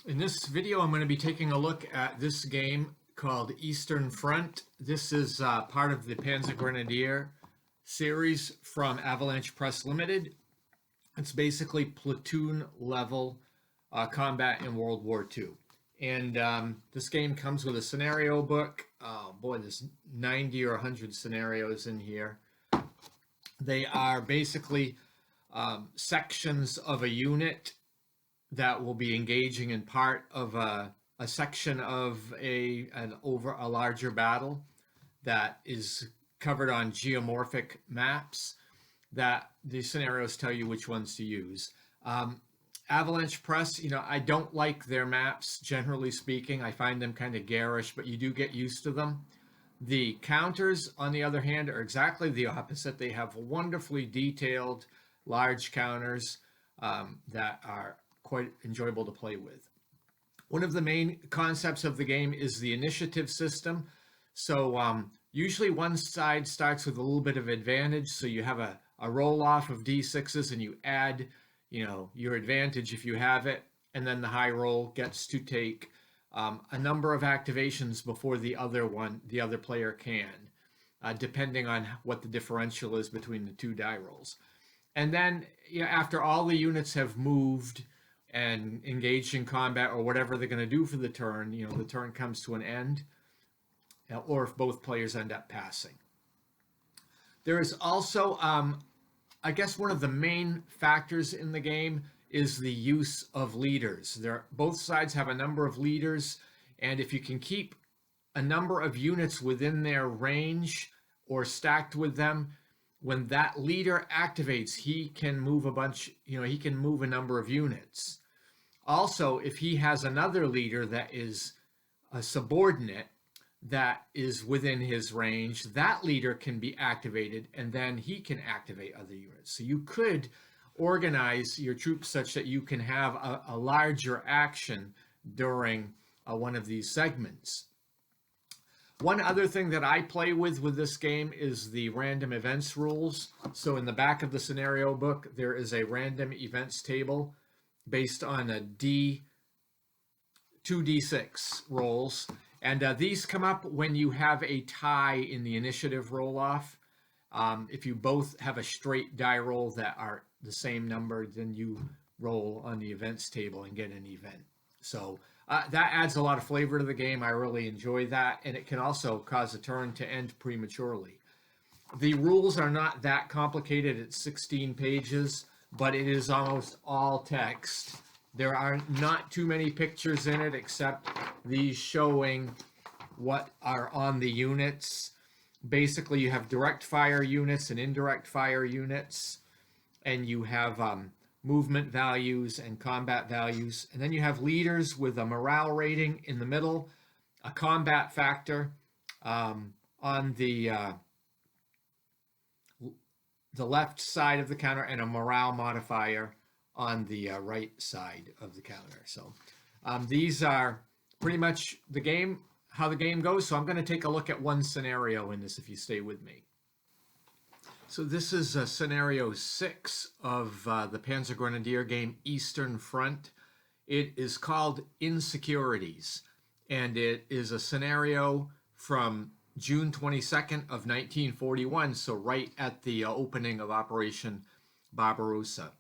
In this video, I'm going to be taking a look at this game called Eastern Front. This is part of the Panzergrenadier series from Avalanche Press Limited. It's basically platoon level combat in World War II. And this game comes with a scenario book. Oh boy, there's 90 or 100 scenarios in here. They are basically sections of a unit that will be engaging in part of a section of over a larger battle that is covered on geomorphic maps that the scenarios tell you which ones to use. Avalanche Press, I don't like their maps, generally speaking. I find them kind of garish, but you do get used to them. The counters, on the other hand, are exactly the opposite. They have wonderfully detailed, large counters that are quite enjoyable to play with. One of the main concepts of the game is the initiative system. So usually one side starts with a little bit of advantage. So you have a roll off of D6s and you add, your advantage if you have it. And then the high roll gets to take a number of activations before the other player can, depending on what the differential is between the two die rolls. And then after all the units have moved and engaged in combat or whatever they're going to do for the turn, the turn comes to an end, or if both players end up passing. There is also, I guess one of the main factors in the game is the use of leaders. Both sides have a number of leaders, and if you can keep a number of units within their range or stacked with them, when that leader activates, he can move he can move a number of units. Also, if he has another leader that is a subordinate that is within his range, that leader can be activated and then he can activate other units. So you could organize your troops such that you can have a larger action during one of these segments. One other thing that I play with this game is the random events rules. So in the back of the scenario book, there is a random events table based on a 2d6 rolls. And these come up when you have a tie in the initiative roll-off. If you both have a straight die roll that are the same number, then you roll on the events table and get an event. So that adds a lot of flavor to the game. I really enjoy that, and it can also cause a turn to end prematurely. The rules are not that complicated. It's 16 pages, but it is almost all text. There are not too many pictures in it except these showing what are on the units. Basically, you have direct fire units and indirect fire units, and you have movement values and combat values. And then you have leaders with a morale rating in the middle, a combat factor on the left side of the counter, and a morale modifier on the right side of the counter. So these are pretty much how the game goes. So I'm going to take a look at one scenario in this if you stay with me. So this is scenario 6 of the Panzergrenadier game Eastern Front. It is called Insecurities, and it is a scenario from June 22nd of 1941, so right at the opening of Operation Barbarossa.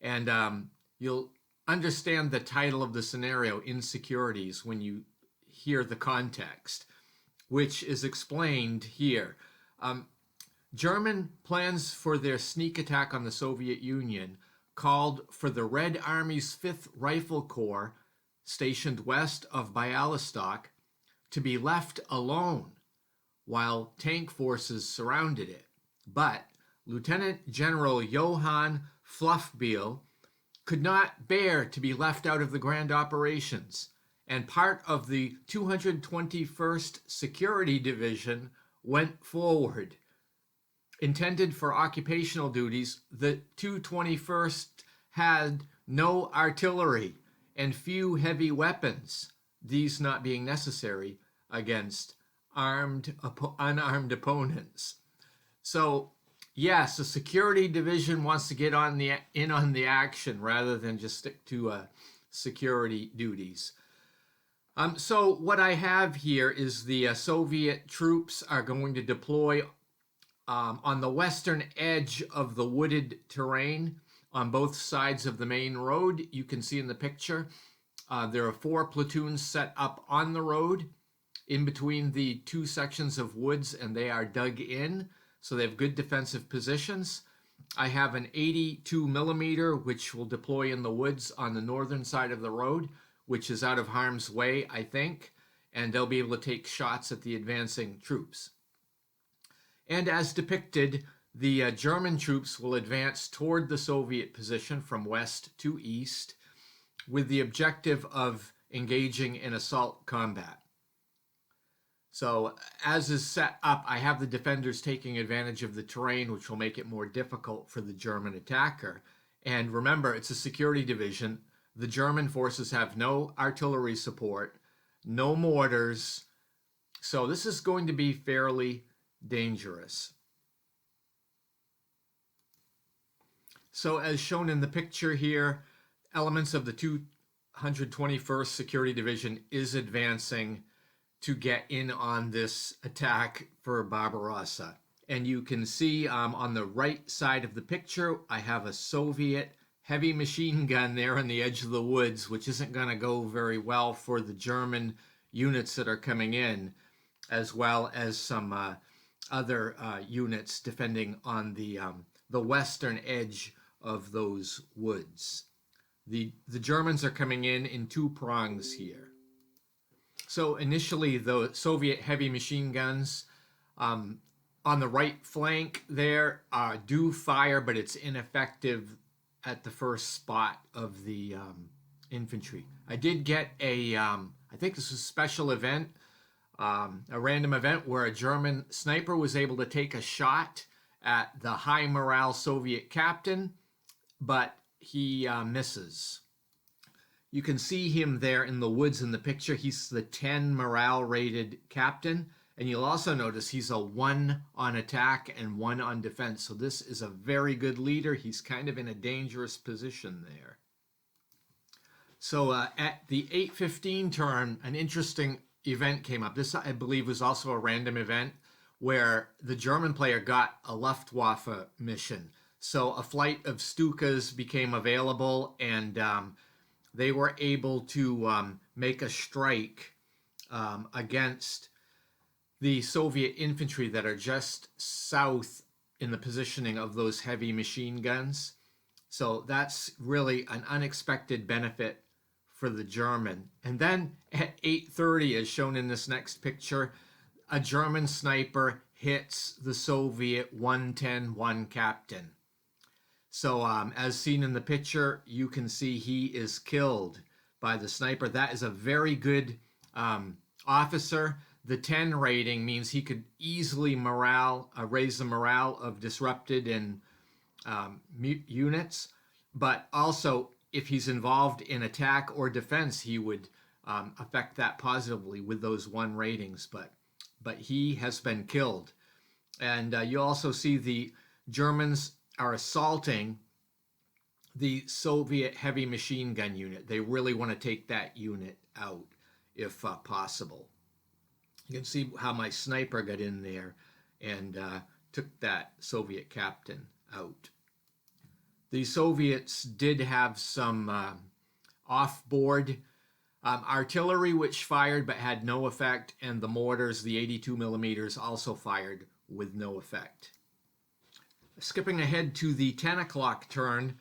And you'll understand the title of the scenario, Insecurities, when you hear the context, which is explained here. German plans for their sneak attack on the Soviet Union called for the Red Army's 5th Rifle Corps, stationed west of Bialystok, to be left alone while tank forces surrounded it. But Lieutenant General Johann Fluffbiel could not bear to be left out of the grand operations, and part of the 221st Security Division went forward. Intended for occupational duties, the 221st had no artillery and few heavy weapons, these not being necessary against unarmed opponents. So yes, the security division wants to get in on the action rather than just stick to security duties. So what I have here is the Soviet troops are going to deploy on the western edge of the wooded terrain on both sides of the main road. You can see in the picture, there are 4 platoons set up on the road in between the 2 sections of woods, and they are dug in, so they have good defensive positions. I have an 82 millimeter, which will deploy in the woods on the northern side of the road, which is out of harm's way, I think, and they'll be able to take shots at the advancing troops. And as depicted, the German troops will advance toward the Soviet position from west to east with the objective of engaging in assault combat. So as is set up, I have the defenders taking advantage of the terrain, which will make it more difficult for the German attacker. And remember, it's a security division. The German forces have no artillery support, no mortars. So this is going to be fairly dangerous. So as shown in the picture here, elements of the 221st Security Division is advancing to get in on this attack for Barbarossa. And you can see on the right side of the picture, I have a Soviet heavy machine gun there on the edge of the woods, which isn't going to go very well for the German units that are coming in, as well as some other units defending on the western edge of those woods. The Germans are coming in 2 prongs here. So initially, the Soviet heavy machine guns on the right flank there do fire, but it's ineffective at the first spot of the infantry. I did get I think this was a special event, a random event where a German sniper was able to take a shot at the high morale Soviet captain, but he misses. You can see him there in the woods in the picture. He's the 10 morale rated captain. And you'll also notice he's a 1 on attack and 1 on defense. So this is a very good leader. He's kind of in a dangerous position there. So at the 8:15 turn, an interesting event came up. This, I believe, was also a random event where the German player got a Luftwaffe mission. So a flight of Stukas became available, and they were able to make a strike against the Soviet infantry that are just south in the positioning of those heavy machine guns. So that's really an unexpected benefit for the German. And then at 8:30, as shown in this next picture, a German sniper hits the Soviet 110-1 captain. So as seen in the picture, you can see he is killed by the sniper. That is a very good officer. The 10 rating means he could easily raise the morale of disrupted and units. But also, if he's involved in attack or defense, he would affect that positively with those 1 ratings. But he has been killed. And you also see the Germans are assaulting the Soviet heavy machine gun unit. They really want to take that unit out if possible. You can see how my sniper got in there and took that Soviet captain out. The Soviets did have some off-board artillery which fired but had no effect, and the mortars, the 82 millimeters, also fired with no effect. Skipping ahead to the 10 o'clock turn,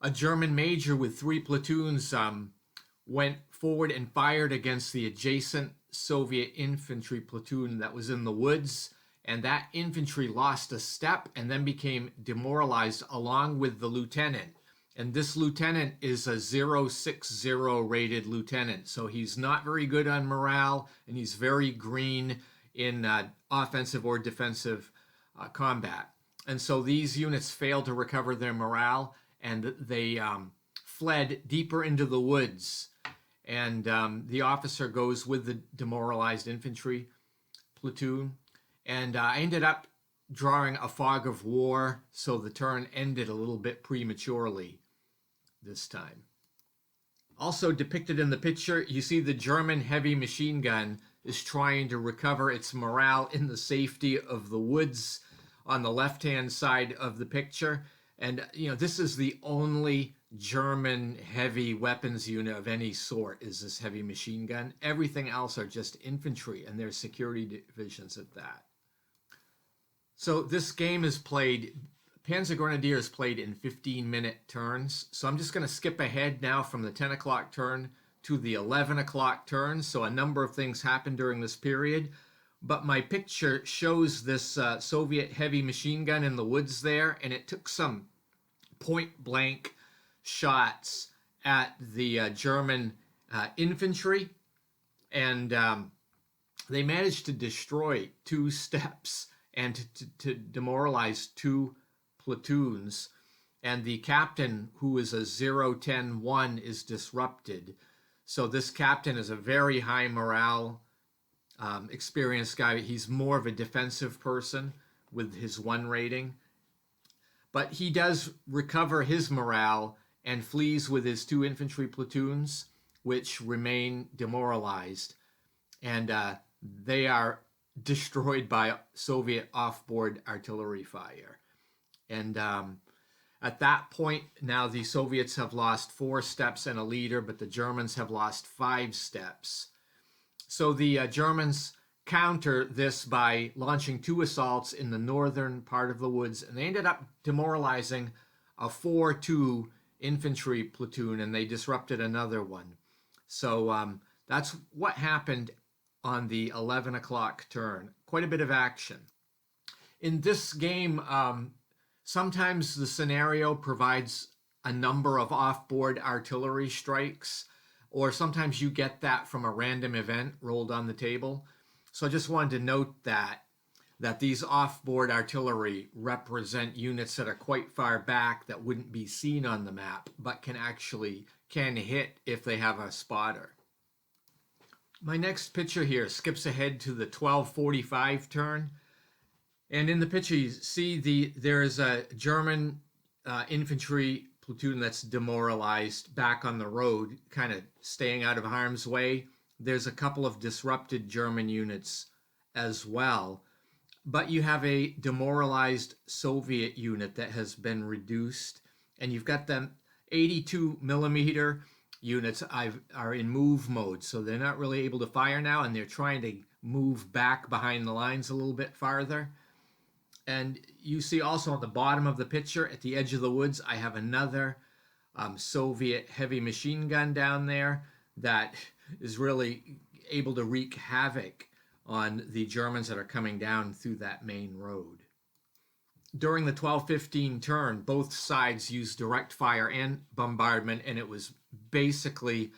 a German major with 3 platoons went forward and fired against the adjacent Soviet infantry platoon that was in the woods, and that infantry lost a step and then became demoralized along with the lieutenant. And this lieutenant is a 060 rated lieutenant, so he's not very good on morale, and he's very green in offensive or defensive combat. And so these units failed to recover their morale, and they fled deeper into the woods. And the officer goes with the demoralized infantry platoon. And I ended up drawing a fog of war, so the turn ended a little bit prematurely this time. Also depicted in the picture, you see the German heavy machine gun is trying to recover its morale in the safety of the woods on the left-hand side of the picture. And, this is the only German heavy weapons unit of any sort, is this heavy machine gun. Everything else are just infantry, and they're security divisions at that. So this game is played, Panzergrenadier is played in 15-minute turns. So I'm just going to skip ahead now from the 10 o'clock turn to the 11 o'clock turn. So a number of things happened during this period. But my picture shows this Soviet heavy machine gun in the woods there, and it took some point-blank shots at the German infantry, and they managed to destroy 2 steps and to demoralize 2 platoons. And the captain, who is a 0-10-1, is disrupted. So this captain is a very high morale, experienced guy. He's more of a defensive person with his 1 rating. But he does recover his morale and flees with his 2 infantry platoons, which remain demoralized. And they are destroyed by Soviet off-board artillery fire. And at that point, now the Soviets have lost 4 steps and a leader, but the Germans have lost 5 steps. So the Germans counter this by launching 2 assaults in the northern part of the woods, and they ended up demoralizing a 4-2 infantry platoon, and they disrupted another one. So that's what happened on the 11 o'clock turn. Quite a bit of action. In this game, sometimes the scenario provides a number of off-board artillery strikes, or sometimes you get that from a random event rolled on the table. So I just wanted to note that these off-board artillery represent units that are quite far back that wouldn't be seen on the map, but can hit if they have a spotter. My next picture here skips ahead to the 12:45 turn. And in the picture, you see there is a German infantry platoon that's demoralized back on the road, kind of staying out of harm's way. There's a couple of disrupted German units as well. But you have a demoralized Soviet unit that has been reduced. And you've got them 82 millimeter units are in move mode, so they're not really able to fire now, and they're trying to move back behind the lines a little bit farther. And you see also on the bottom of the picture, at the edge of the woods, I have another Soviet heavy machine gun down there that is really able to wreak havoc on the Germans that are coming down through that main road. During the 12:15 turn, both sides used direct fire and bombardment, and it was basically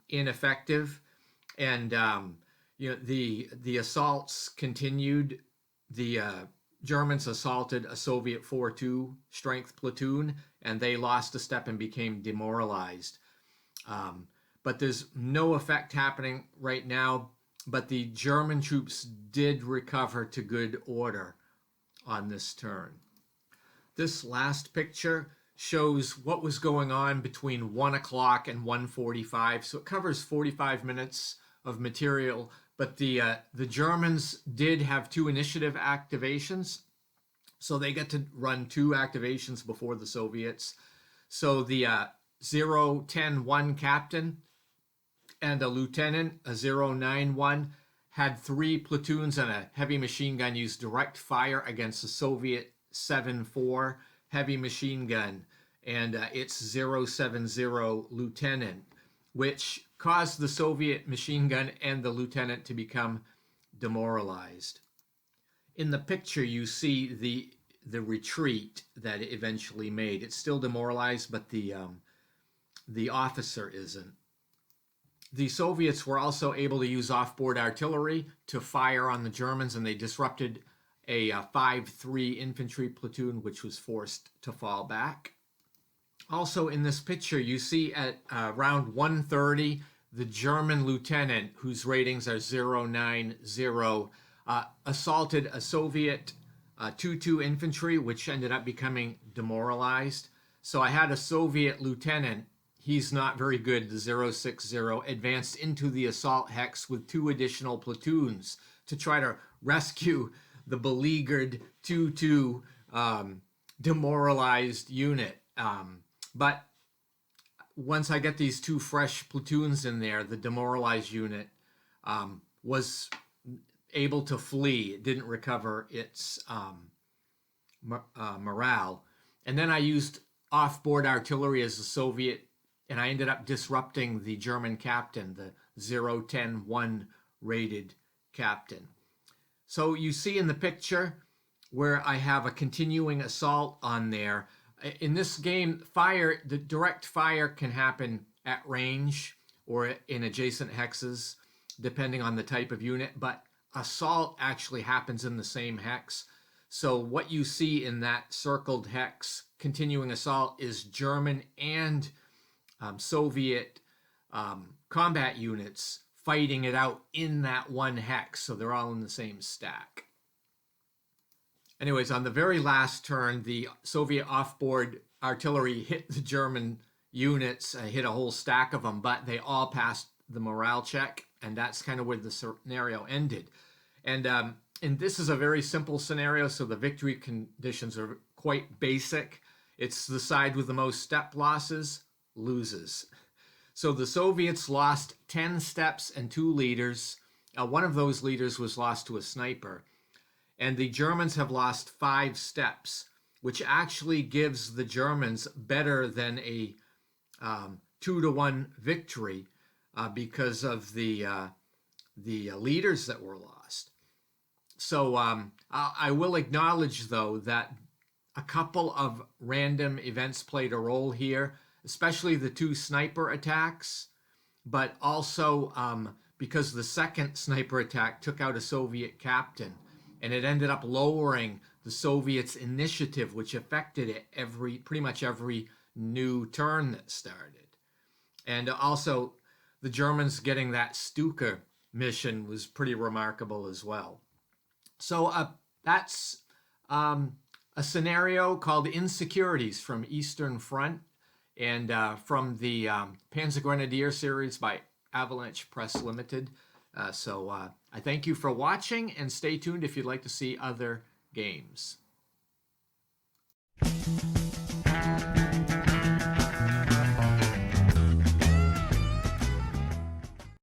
ineffective. And the assaults continued. The Germans assaulted a Soviet 4-2 strength platoon, and they lost a step and became demoralized. But there's no effect happening right now. But the German troops did recover to good order on this turn. This last picture shows what was going on between 1 o'clock and 1:45. So it covers 45 minutes of material, but the Germans did have 2 initiative activations. So they get to run 2 activations before the Soviets. So the 0-10-1 captain and a lieutenant, a 0-9-1, had 3 platoons and a heavy machine gun use direct fire against the Soviet 7-4 heavy machine gun and its 0-7-0 lieutenant, which caused the Soviet machine gun and the lieutenant to become demoralized. In the picture, you see the retreat that it eventually made. It's still demoralized, but the officer isn't. The Soviets were also able to use off-board artillery to fire on the Germans, and they disrupted a 5-3 infantry platoon, which was forced to fall back. Also in this picture, you see at around 1:30, the German lieutenant, whose ratings are 0-9-0, assaulted a Soviet 2-2 infantry, which ended up becoming demoralized. So I had a Soviet lieutenant. he's not very good, the 060, advanced into the assault hex with 2 additional platoons to try to rescue the beleaguered 2-2 demoralized unit. But once I get these 2 fresh platoons in there, the demoralized unit was able to flee. It didn't recover its morale. And then I used off-board artillery as a Soviet, and I ended up disrupting the German captain, the 010-1 rated captain. So you see in the picture where I have a continuing assault on there. In this game, the direct fire can happen at range or in adjacent hexes, depending on the type of unit, but assault actually happens in the same hex. So what you see in that circled hex, continuing assault, is German and Soviet combat units fighting it out in that one hex. So they're all in the same stack. Anyways, on the very last turn, the Soviet off-board artillery hit the German units, hit a whole stack of them, but they all passed the morale check, and that's kind of where the scenario ended. And this is a very simple scenario, so the victory conditions are quite basic. It's the side with the most step losses loses. So the Soviets lost 10 steps and 2 leaders. One of those leaders was lost to a sniper. And the Germans have lost 5 steps, which actually gives the Germans better than a 2-1 victory because of the leaders that were lost. So I will acknowledge, though, that a couple of random events played a role here, especially the 2 sniper attacks, but also because the second sniper attack took out a Soviet captain, and it ended up lowering the Soviets' initiative, which affected it pretty much every new turn that started. And also, the Germans getting that Stuka mission was pretty remarkable as well. So that's a scenario called Insecurities from Eastern Front, and from the Panzergrenadier series by Avalanche Press Limited. So I thank you for watching, and stay tuned if you'd like to see other games.